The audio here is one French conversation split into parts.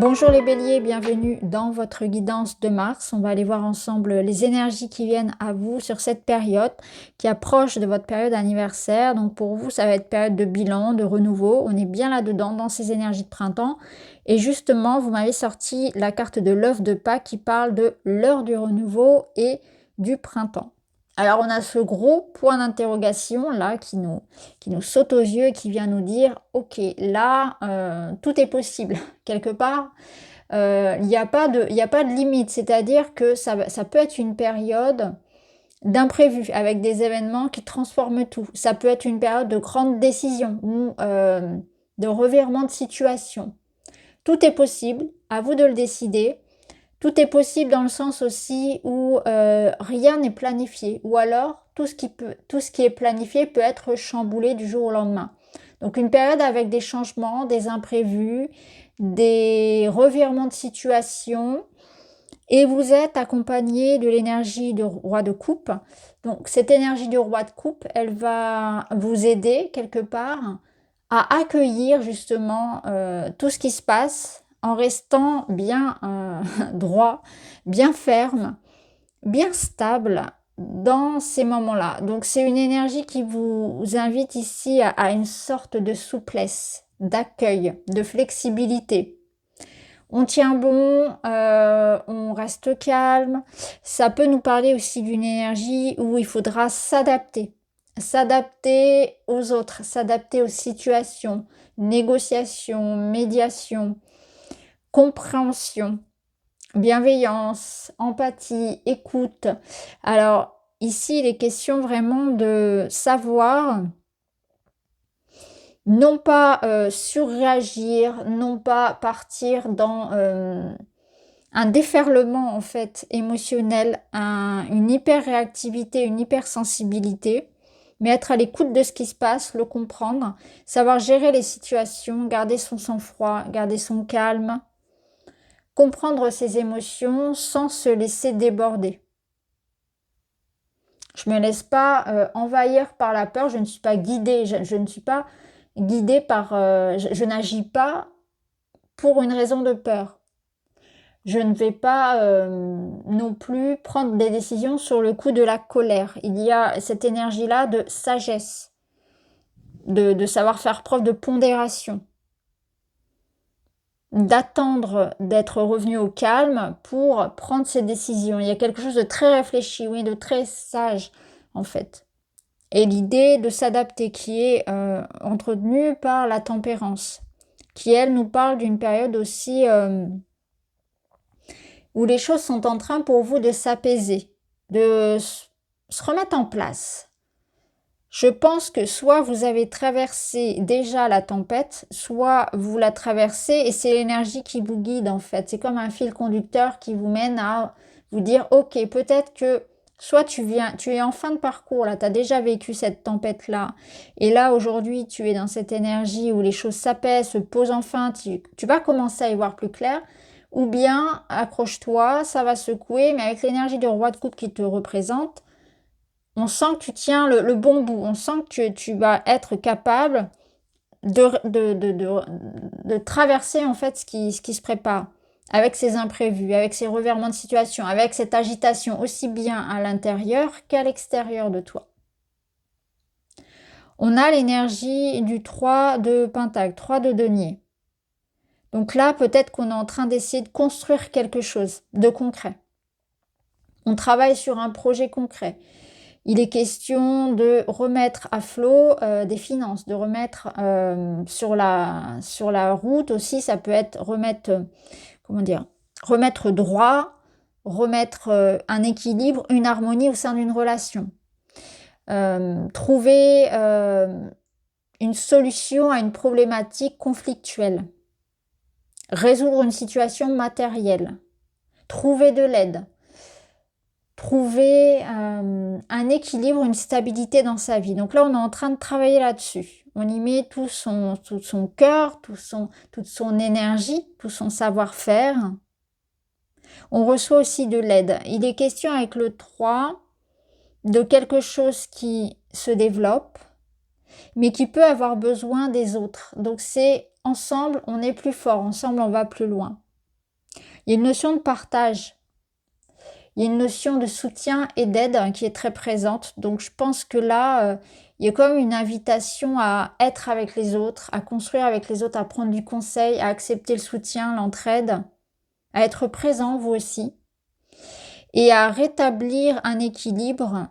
Bonjour les béliers, bienvenue dans votre guidance de Mars. On va aller voir ensemble les énergies qui viennent à vous sur cette période qui approche de votre période anniversaire. Donc pour vous, ça va être période de bilan, de renouveau. On est bien là-dedans, dans ces énergies de printemps. Et justement, vous m'avez sorti la carte de l'œuf de Pâques qui parle de l'heure du renouveau et du printemps. Alors on a ce gros point d'interrogation là qui nous saute aux yeux et qui vient nous dire ok, là tout est possible quelque part. Il n'y a pas de limite, c'est-à-dire que ça peut être une période d'imprévu avec des événements qui transforment tout. Ça peut être une période de grandes décisions ou de revirement de situation. Tout est possible, à vous de le décider. Tout est possible dans le sens aussi où rien n'est planifié, ou alors tout ce qui est planifié peut être chamboulé du jour au lendemain. Donc une période avec des changements, des imprévus, des revirements de situation, et vous êtes accompagné de l'énergie du roi de coupe. Donc cette énergie du roi de coupe, elle va vous aider quelque part à accueillir justement tout ce qui se passe en restant bien droit, bien ferme, bien stable dans ces moments-là. Donc c'est une énergie qui vous invite ici à une sorte de souplesse, d'accueil, de flexibilité. On tient bon, on reste calme. Ça peut nous parler aussi d'une énergie où il faudra s'adapter. S'adapter aux autres, s'adapter aux situations, négociation, médiation, compréhension, bienveillance, empathie, écoute. Alors ici, il est question vraiment de savoir non pas surréagir, non pas partir dans un déferlement en fait émotionnel, une hyper-réactivité, une hypersensibilité, mais être à l'écoute de ce qui se passe, le comprendre, savoir gérer les situations, garder son sang-froid, garder son calme, comprendre ses émotions sans se laisser déborder. Je ne me laisse pas envahir par la peur, je ne suis pas guidée, je ne suis pas guidée par... je n'agis pas pour une raison de peur. Je ne vais pas non plus prendre des décisions sur le coup de la colère. Il y a cette énergie-là de sagesse, de savoir faire preuve de pondération, d'attendre d'être revenu au calme pour prendre ses décisions. Il y a quelque chose de très réfléchi, oui, de très sage en fait. Et l'idée de s'adapter qui est entretenue par la tempérance, qui elle nous parle d'une période aussi... où les choses sont en train pour vous de s'apaiser, de se remettre en place. Je pense que soit vous avez traversé déjà la tempête, soit vous la traversez et c'est l'énergie qui vous guide en fait. C'est comme un fil conducteur qui vous mène à vous dire ok, peut-être que soit tu es en fin de parcours, là tu as déjà vécu cette tempête-là et là aujourd'hui tu es dans cette énergie où les choses s'apaisent, se posent enfin, tu vas commencer à y voir plus clair. Ou bien, accroche-toi, ça va secouer, mais avec l'énergie du roi de coupe qui te représente, on sent que tu tiens le bon bout. On sent que tu vas être capable de traverser en fait ce qui se prépare. Avec ces imprévus, avec ces revirements de situation, avec cette agitation aussi bien à l'intérieur qu'à l'extérieur de toi. On a l'énergie du 3 de Pentacle, 3 de denier. Donc là, peut-être qu'on est en train d'essayer de construire quelque chose de concret. On travaille sur un projet concret. Il est question de remettre à flot des finances, de remettre sur la route aussi. Ça peut être remettre droit, remettre un équilibre, une harmonie au sein d'une relation. Trouver une solution à une problématique conflictuelle. Résoudre une situation matérielle, trouver de l'aide, trouver un équilibre, une stabilité dans sa vie. Donc là, on est en train de travailler là-dessus. On y met tout son cœur, toute son énergie, tout son savoir-faire. On reçoit aussi de l'aide. Il est question avec le 3 de quelque chose qui se développe, mais qui peut avoir besoin des autres. Donc c'est ensemble, on est plus fort, ensemble, on va plus loin. Il y a une notion de partage. Il y a une notion de soutien et d'aide qui est très présente. Donc, je pense que là, il y a comme une invitation à être avec les autres, à construire avec les autres, à prendre du conseil, à accepter le soutien, l'entraide, à être présent, vous aussi, et à rétablir un équilibre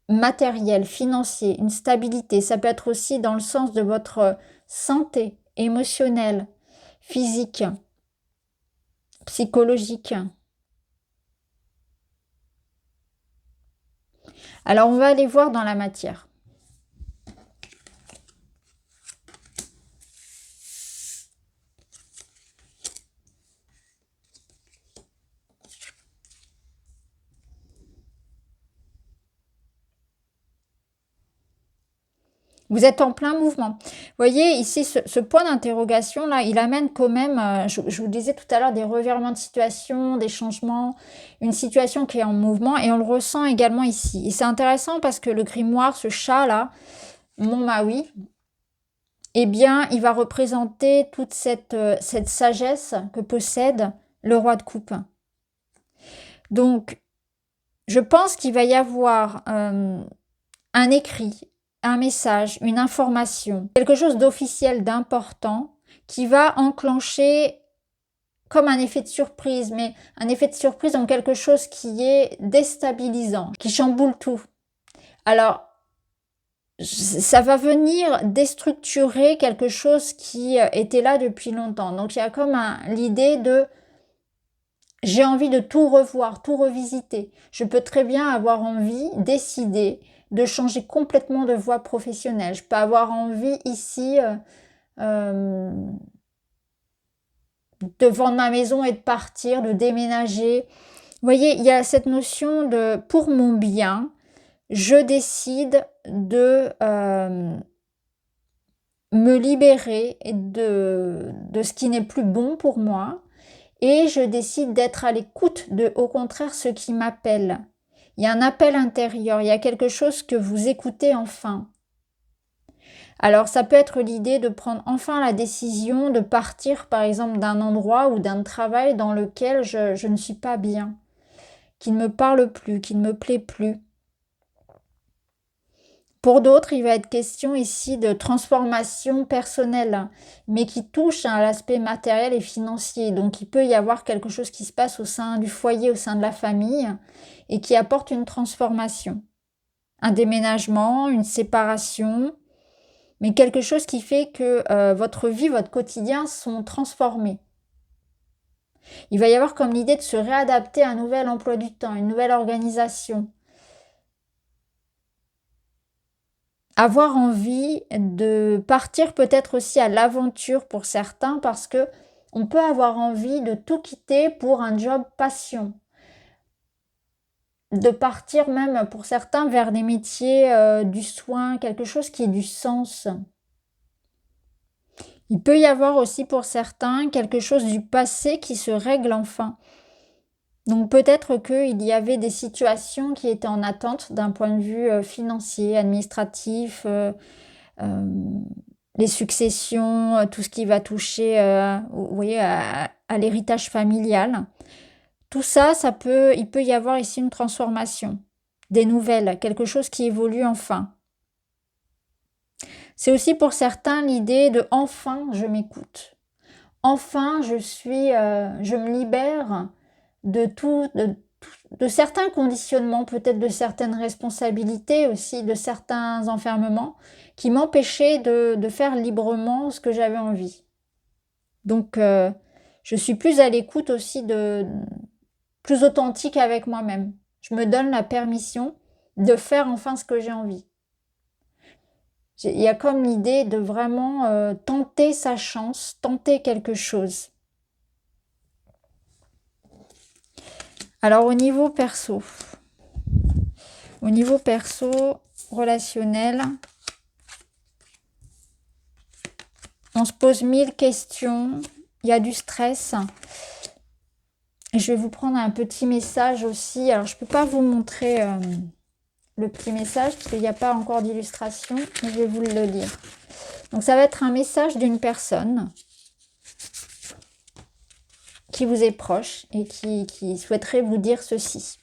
matériel, financier, une stabilité. Ça peut être aussi dans le sens de votre santé émotionnelle, physique, psychologique. Alors, on va aller voir dans la matière. Vous êtes en plein mouvement. Vous voyez, ici, ce point d'interrogation, là, il amène quand même, je vous disais tout à l'heure, des revirements de situation, des changements, une situation qui est en mouvement, et on le ressent également ici. Et c'est intéressant parce que le grimoire, ce chat-là, mon Maui, eh bien, il va représenter toute cette sagesse que possède le roi de coupe. Donc, je pense qu'il va y avoir un écrit, un message, une information, quelque chose d'officiel, d'important, qui va enclencher comme un effet de surprise, mais un effet de surprise en quelque chose qui est déstabilisant, qui chamboule tout. Alors, ça va venir déstructurer quelque chose qui était là depuis longtemps. Donc, il y a comme l'idée de j'ai envie de tout revoir, tout revisiter. Je peux très bien avoir envie, décider de changer complètement de voie professionnelle. Je peux avoir envie ici de vendre ma maison et de partir, de déménager. Vous voyez, il y a cette notion de pour mon bien, je décide de me libérer de ce qui n'est plus bon pour moi. Et je décide d'être à l'écoute de, au contraire, ce qui m'appelle. Il y a un appel intérieur, il y a quelque chose que vous écoutez enfin. Alors ça peut être l'idée de prendre enfin la décision de partir par exemple d'un endroit ou d'un travail dans lequel je ne suis pas bien, qui ne me parle plus, qui ne me plaît plus. Pour d'autres, il va être question ici de transformation personnelle, mais qui touche à l'aspect matériel et financier. Donc il peut y avoir quelque chose qui se passe au sein du foyer, au sein de la famille, et qui apporte une transformation. Un déménagement, une séparation, mais quelque chose qui fait que votre vie, votre quotidien sont transformés. Il va y avoir comme l'idée de se réadapter à un nouvel emploi du temps, une nouvelle organisation. Avoir envie de partir peut-être aussi à l'aventure pour certains parce que on peut avoir envie de tout quitter pour un job passion. De partir même pour certains vers des métiers du soin, quelque chose qui ait du sens. Il peut y avoir aussi pour certains quelque chose du passé qui se règle enfin. Donc peut-être qu'il y avait des situations qui étaient en attente d'un point de vue financier, administratif, les successions, tout ce qui va toucher vous voyez, à l'héritage familial. Tout ça, il peut y avoir ici une transformation, des nouvelles, quelque chose qui évolue enfin. C'est aussi pour certains l'idée de enfin je m'écoute. Enfin je me libère de certains conditionnements, peut-être de certaines responsabilités aussi, de certains enfermements qui m'empêchaient de faire librement ce que j'avais envie. Donc, je suis plus à l'écoute aussi plus authentique avec moi-même. Je me donne la permission de faire enfin ce que j'ai envie. Il y a comme l'idée de vraiment tenter sa chance, tenter quelque chose. Alors au niveau perso, relationnel, on se pose 1000 questions, il y a du stress. Et je vais vous prendre un petit message aussi. Alors je ne peux pas vous montrer le petit message parce qu'il n'y a pas encore d'illustration, mais je vais vous le lire. Donc ça va être un message d'une personne qui vous est proche et qui souhaiterait vous dire ceci.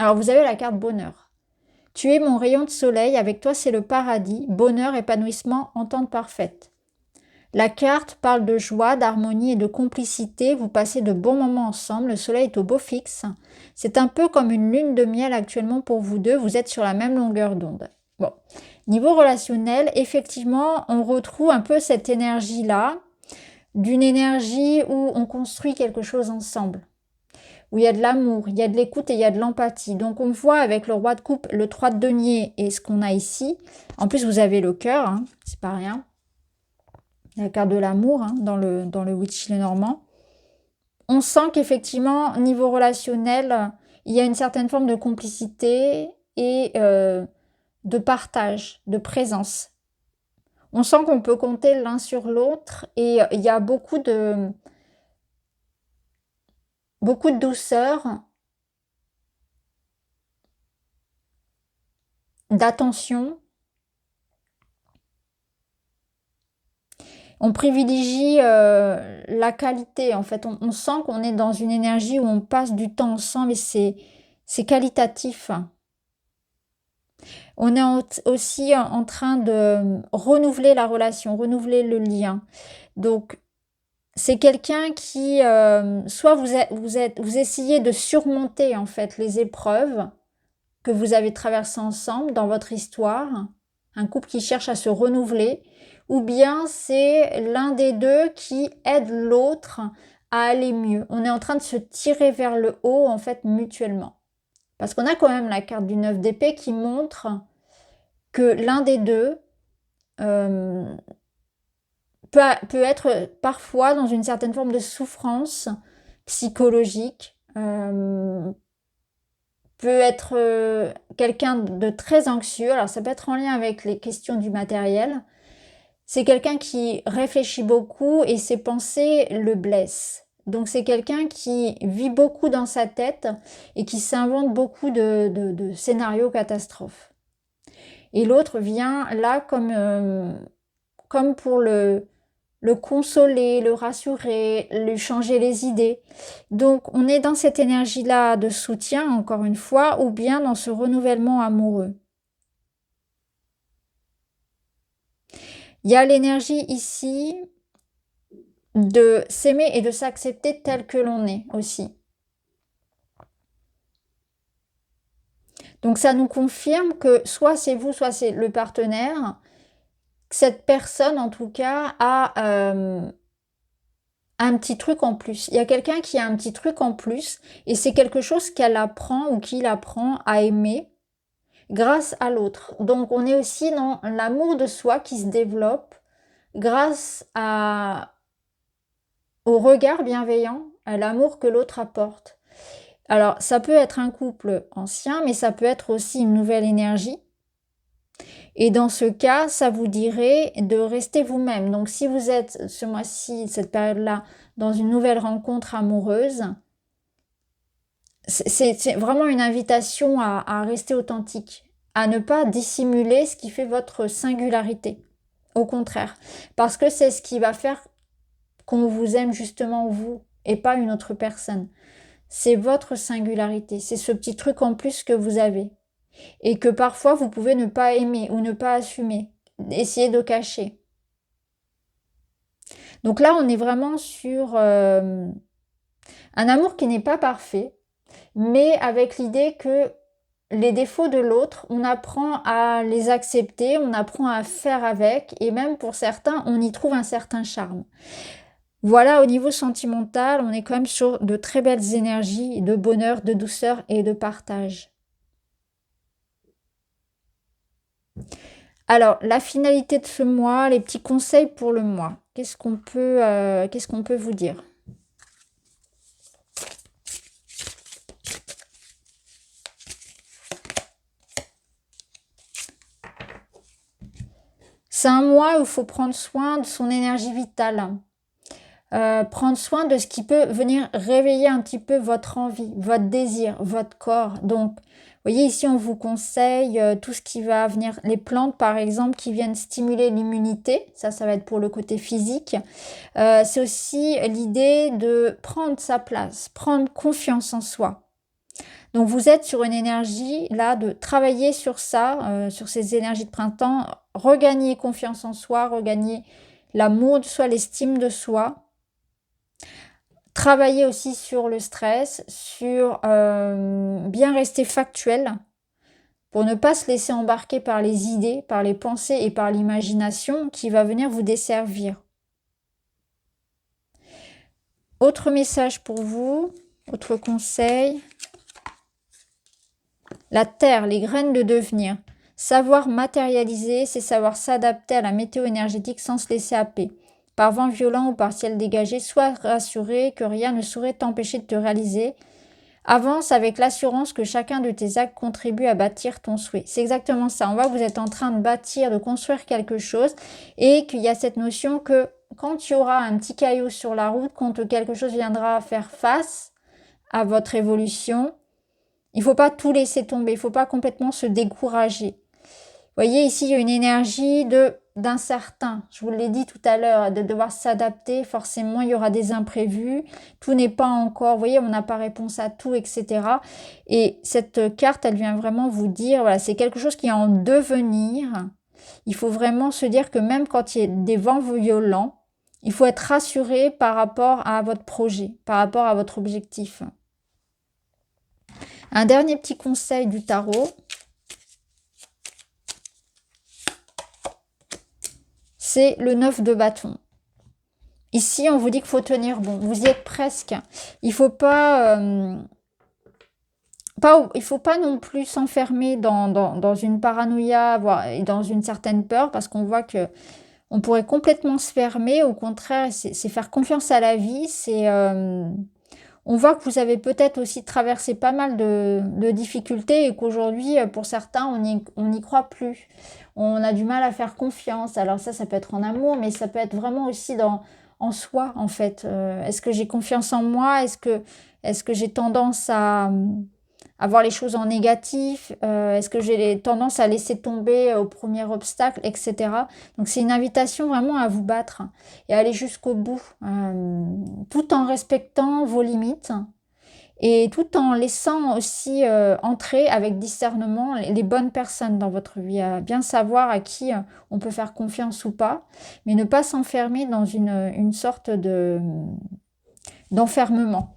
Alors, vous avez la carte bonheur. Tu es mon rayon de soleil, avec toi c'est le paradis, bonheur, épanouissement, entente parfaite. La carte parle de joie, d'harmonie et de complicité. Vous passez de bons moments ensemble. Le soleil est au beau fixe. C'est un peu comme une lune de miel actuellement pour vous deux. Vous êtes sur la même longueur d'onde. Bon. Niveau relationnel, effectivement, on retrouve un peu cette énergie-là, d'une énergie où on construit quelque chose ensemble, où il y a de l'amour, il y a de l'écoute et il y a de l'empathie. Donc on voit avec le roi de coupe, le 3 de denier et ce qu'on a ici. En plus, vous avez le cœur, hein, c'est pas rien. La carte de l'amour dans le Witch Lenormand. On sent qu'effectivement, niveau relationnel, il y a une certaine forme de complicité et de partage, de présence. On sent qu'on peut compter l'un sur l'autre et il y a beaucoup de douceur, d'attention. On privilégie la qualité, en fait. On sent qu'on est dans une énergie où on passe du temps ensemble et c'est qualitatif. On est aussi en train de renouveler la relation, renouveler le lien. Donc, c'est quelqu'un qui, soit vous essayez de surmonter en fait les épreuves que vous avez traversées ensemble dans votre histoire, un couple qui cherche à se renouveler, ou bien c'est l'un des deux qui aide l'autre à aller mieux. On est en train de se tirer vers le haut en fait mutuellement. Parce qu'on a quand même la carte du 9 d'épée qui montre que l'un des deux peut être parfois dans une certaine forme de souffrance psychologique, peut être quelqu'un de très anxieux. Alors ça peut être en lien avec les questions du matériel. C'est quelqu'un qui réfléchit beaucoup et ses pensées le blessent. Donc c'est quelqu'un qui vit beaucoup dans sa tête et qui s'invente beaucoup de scénarios catastrophes. Et l'autre vient là comme pour le consoler, le rassurer, lui changer les idées. Donc on est dans cette énergie-là de soutien, encore une fois, ou bien dans ce renouvellement amoureux. Il y a l'énergie ici de s'aimer et de s'accepter tel que l'on est aussi. Donc ça nous confirme que soit c'est vous, soit c'est le partenaire. Cette personne, en tout cas, a un petit truc en plus. Il y a quelqu'un qui a un petit truc en plus et c'est quelque chose qu'elle apprend ou qu'il apprend à aimer grâce à l'autre. Donc on est aussi dans l'amour de soi qui se développe grâce au regard bienveillant, à l'amour que l'autre apporte. Alors ça peut être un couple ancien, mais ça peut être aussi une nouvelle énergie. Et dans ce cas, ça vous dirait de rester vous-même. Donc si vous êtes ce mois-ci, cette période-là, dans une nouvelle rencontre amoureuse, c'est vraiment une invitation à rester authentique, à ne pas dissimuler ce qui fait votre singularité. Au contraire, parce que c'est ce qui va faire qu'on vous aime justement vous et pas une autre personne. C'est votre singularité, c'est ce petit truc en plus que vous avez et que parfois vous pouvez ne pas aimer ou ne pas assumer, essayer de cacher. Donc là, on est vraiment sur un amour qui n'est pas parfait, mais avec l'idée que les défauts de l'autre, on apprend à les accepter, on apprend à faire avec, et même pour certains, on y trouve un certain charme. Voilà, au niveau sentimental, on est quand même sur de très belles énergies, de bonheur, de douceur et de partage. Alors, la finalité de ce mois, les petits conseils pour le mois. Qu'est-ce qu'on peut vous dire? C'est un mois où il faut prendre soin de son énergie vitale. Prendre soin de ce qui peut venir réveiller un petit peu votre envie, votre désir, votre corps. Donc, vous voyez, ici, on vous conseille tout ce qui va venir, les plantes, par exemple, qui viennent stimuler l'immunité. Ça va être pour le côté physique. C'est aussi l'idée de prendre sa place, prendre confiance en soi. Donc, vous êtes sur une énergie, là, de travailler sur ça, sur ces énergies de printemps, regagner confiance en soi, regagner l'amour de soi, l'estime de soi. Travailler aussi sur le stress, sur bien rester factuel, pour ne pas se laisser embarquer par les idées, par les pensées et par l'imagination qui va venir vous desservir. Autre message pour vous, autre conseil. La terre, les graines de devenir. Savoir matérialiser, c'est savoir s'adapter à la météo énergétique sans se laisser happer. Par vent violent ou par ciel dégagé, sois rassuré que rien ne saurait t'empêcher de te réaliser. Avance avec l'assurance que chacun de tes actes contribue à bâtir ton souhait. C'est exactement ça. On voit que vous êtes en train de bâtir, de construire quelque chose et qu'il y a cette notion que quand il y aura un petit caillou sur la route, quand quelque chose viendra faire face à votre évolution, il ne faut pas tout laisser tomber, il ne faut pas complètement se décourager. Vous voyez, ici, il y a une énergie d'incertain. Je vous l'ai dit tout à l'heure, de devoir s'adapter. Forcément, il y aura des imprévus. Tout n'est pas encore, vous voyez, on n'a pas réponse à tout, etc. Et cette carte, elle vient vraiment vous dire, voilà, c'est quelque chose qui est en devenir. Il faut vraiment se dire que même quand il y a des vents violents, il faut être rassuré par rapport à votre projet, par rapport à votre objectif. Un dernier petit conseil du tarot. C'est le 9 de bâton. Ici, on vous dit qu'il faut tenir bon. Vous y êtes presque. Il faut pas non plus s'enfermer dans une paranoïa, voire et dans une certaine peur, parce qu'on voit que on pourrait complètement se fermer. Au contraire, c'est faire confiance à la vie. On voit que vous avez peut-être aussi traversé pas mal de difficultés et qu'aujourd'hui, pour certains, on n'y croit plus. On a du mal à faire confiance. Alors ça peut être en amour, mais ça peut être vraiment aussi en soi, en fait. Est-ce que j'ai confiance en moi? Est-ce que j'ai tendance à voir les choses en négatif? Est-ce que j'ai tendance à laisser tomber au premier obstacle, etc. Donc c'est une invitation vraiment à vous battre et à aller jusqu'au bout, tout en respectant vos limites. Et tout en laissant aussi entrer avec discernement les bonnes personnes dans votre vie, à bien savoir à qui on peut faire confiance ou pas, mais ne pas s'enfermer dans une sorte d'enfermement.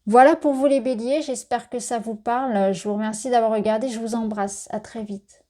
Voilà pour vous les béliers, j'espère que ça vous parle. Je vous remercie d'avoir regardé, je vous embrasse, à très vite.